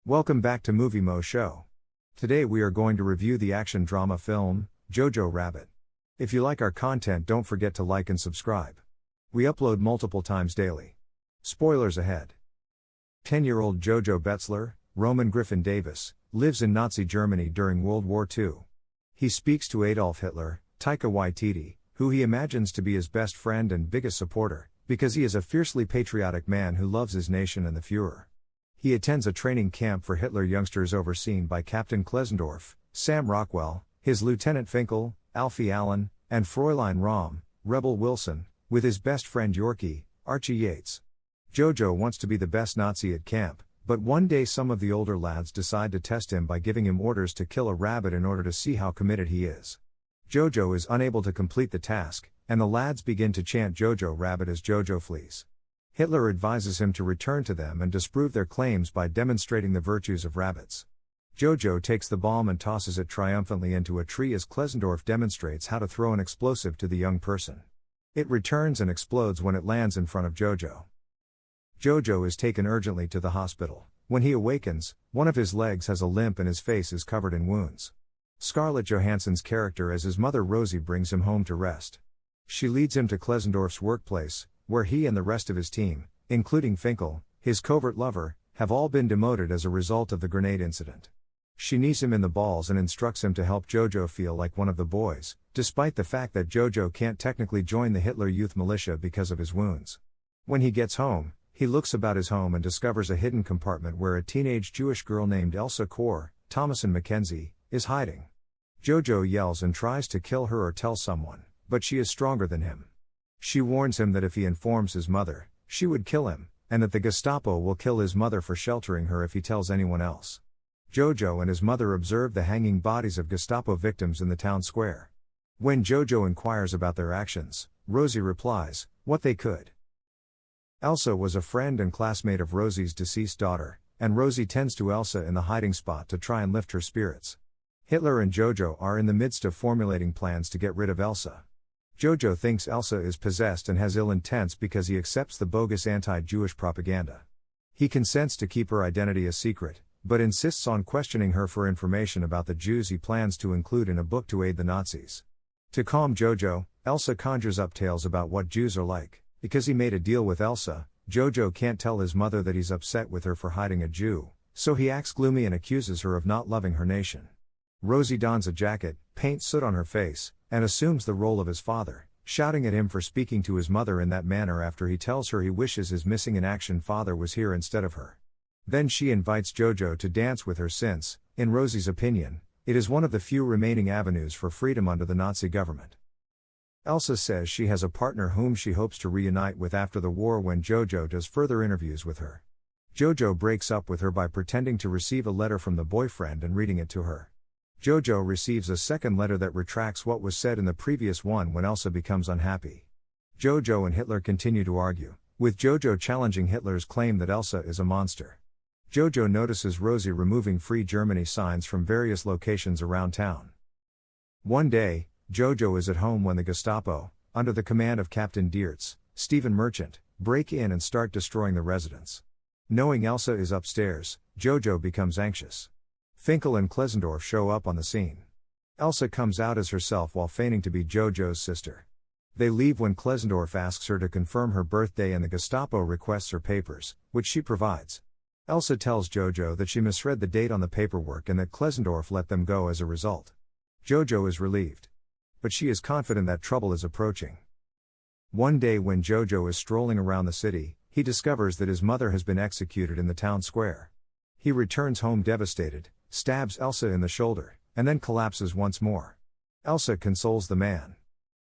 Welcome back to Movie Moshow. Today we are going to review the action drama film, Jojo Rabbit. If you like our content, don't forget to like and subscribe. We upload multiple times daily. Spoilers ahead. 10-year-old Jojo Betzler, Roman Griffin Davis, lives in Nazi Germany during World War II. He speaks to Adolf Hitler, Taika Waititi, who he imagines to be his best friend and biggest supporter, because he is a fiercely patriotic man who loves his nation and the Führer. He attends a training camp for Hitler youngsters overseen by Captain Klesendorf, Sam Rockwell, his Lieutenant Finkel, Alfie Allen, and Fräulein Rahm, Rebel Wilson, with his best friend Yorkie, Archie Yates. Jojo wants to be the best Nazi at camp, but one day some of the older lads decide to test him by giving him orders to kill a rabbit in order to see how committed he is. Jojo is unable to complete the task, and the lads begin to chant Jojo Rabbit as Jojo flees. Hitler advises him to return to them and disprove their claims by demonstrating the virtues of rabbits. Jojo takes the bomb and tosses it triumphantly into a tree as Klesendorf demonstrates how to throw an explosive to the young person. It returns and explodes when it lands in front of Jojo. Jojo is taken urgently to the hospital. When he awakens, one of his legs has a limp and his face is covered in wounds. Scarlett Johansson's character as his mother Rosie brings him home to rest. She leads him to Klesendorf's workplace, where he and the rest of his team, including Finkel, his covert lover, have all been demoted as a result of the grenade incident. She knees him in the balls and instructs him to help Jojo feel like one of the boys, despite the fact that Jojo can't technically join the Hitler Youth Militia because of his wounds. When he gets home, he looks about his home and discovers a hidden compartment where a teenage Jewish girl named Elsa Kor, Thomason Mackenzie, is hiding. Jojo yells and tries to kill her or tell someone, but she is stronger than him. She warns him that if he informs his mother, she would kill him, and that the Gestapo will kill his mother for sheltering her if he tells anyone else. Jojo and his mother observe the hanging bodies of Gestapo victims in the town square. When Jojo inquires about their actions, Rosie replies, "What they could." Elsa was a friend and classmate of Rosie's deceased daughter, and Rosie tends to Elsa in the hiding spot to try and lift her spirits. Hitler and Jojo are in the midst of formulating plans to get rid of Elsa. Jojo thinks Elsa is possessed and has ill intents because he accepts the bogus anti-Jewish propaganda. He consents to keep her identity a secret, but insists on questioning her for information about the Jews he plans to include in a book to aid the Nazis. To calm Jojo, Elsa conjures up tales about what Jews are like. Because he made a deal with Elsa, Jojo can't tell his mother that he's upset with her for hiding a Jew, so he acts gloomy and accuses her of not loving her nation. Rosie dons a jacket, paints soot on her face, and assumes the role of his father, shouting at him for speaking to his mother in that manner after he tells her he wishes his missing in action father was here instead of her. Then she invites Jojo to dance with her since, in Rosie's opinion, it is one of the few remaining avenues for freedom under the Nazi government. Elsa says she has a partner whom she hopes to reunite with after the war when Jojo does further interviews with her. Jojo breaks up with her by pretending to receive a letter from the boyfriend and reading it to her. Jojo receives a second letter that retracts what was said in the previous one when Elsa becomes unhappy. Jojo and Hitler continue to argue, with Jojo challenging Hitler's claim that Elsa is a monster. Jojo notices Rosie removing Free Germany signs from various locations around town. One day, Jojo is at home when the Gestapo, under the command of Captain Diertz, Stephen Merchant, break in and start destroying the residence. Knowing Elsa is upstairs, Jojo becomes anxious. Finkel and Klesendorf show up on the scene. Elsa comes out as herself while feigning to be Jojo's sister. They leave when Klesendorf asks her to confirm her birthday and the Gestapo requests her papers, which she provides. Elsa tells Jojo that she misread the date on the paperwork and that Klesendorf let them go as a result. Jojo is relieved. But she is confident that trouble is approaching. One day when Jojo is strolling around the city, he discovers that his mother has been executed in the town square. He returns home devastated, stabs Elsa in the shoulder, and then collapses once more. Elsa consoles the man.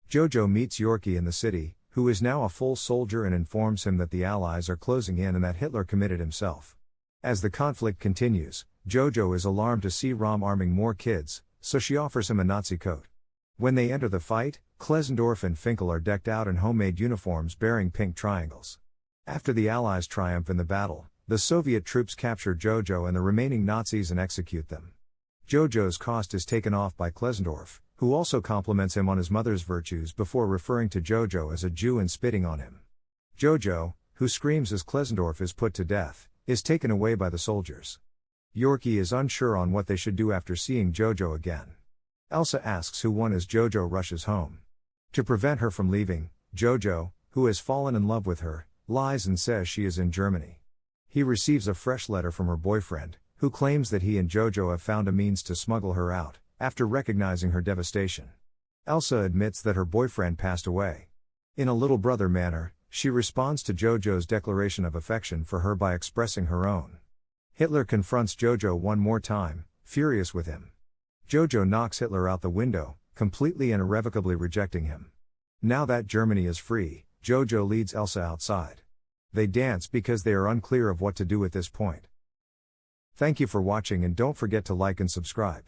Jojo meets Yorkie in the city, who is now a full soldier and informs him that the Allies are closing in and that Hitler committed himself. As the conflict continues, Jojo is alarmed to see Rahm arming more kids, so she offers him a Nazi coat. When they enter the fight, Klesendorf and Finkel are decked out in homemade uniforms bearing pink triangles. After the Allies triumph in the battle, the Soviet troops capture Jojo and the remaining Nazis and execute them. Jojo's cost is taken off by Klesendorf, who also compliments him on his mother's virtues before referring to Jojo as a Jew and spitting on him. Jojo, who screams as Klesendorf is put to death, is taken away by the soldiers. Yorkie is unsure on what they should do after seeing Jojo again. Elsa asks who won as Jojo rushes home. To prevent her from leaving, Jojo, who has fallen in love with her, lies and says she is in Germany. He receives a fresh letter from her boyfriend, who claims that he and Jojo have found a means to smuggle her out, after recognizing her devastation. Elsa admits that her boyfriend passed away. In a little brother manner, she responds to Jojo's declaration of affection for her by expressing her own. Hitler confronts Jojo one more time, furious with him. Jojo knocks Hitler out the window, completely and irrevocably rejecting him. Now that Germany is free, Jojo leads Elsa outside. They dance because they are unclear of what to do at this point. Thank you for watching and don't forget to like and subscribe.